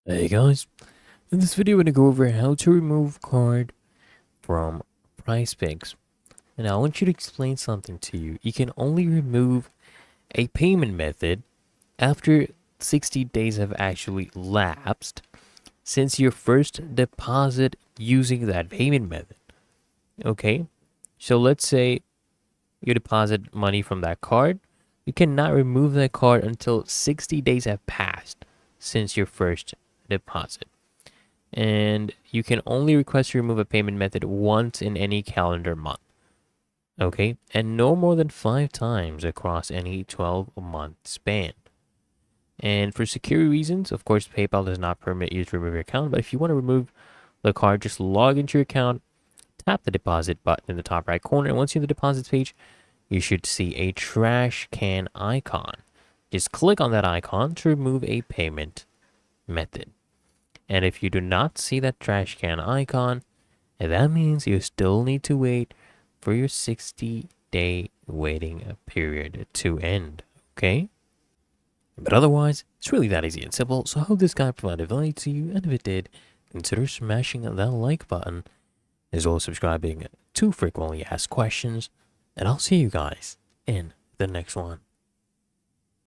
Hey guys, in this video we're going to go over how to remove card from Prizepicks. And I want you to explain something to you. You can only remove a payment method after 60 days have actually lapsed since your first deposit using that payment method. Okay, so let's say you deposit money from that card. You cannot remove that card until 60 days have passed since your first deposit. And you can only request to remove a payment method once in any calendar month. Okay, and no more than 5 times across any 12-month span. And for security reasons, of course, PayPal does not permit you to remove your account, but if you want to remove the card, just log into your account, tap the deposit button in the top right corner, and once you're in the deposits page, you should see a trash can icon. Just click on that icon to remove a payment method. And if you do not see that trash can icon, that means you still need to wait for your 60-day waiting period to end, okay? But otherwise, it's really that easy and simple, so I hope this guide provided value to you, and if it did, consider smashing that like button, as well as subscribing to frequently asked questions, and I'll see you guys in the next one.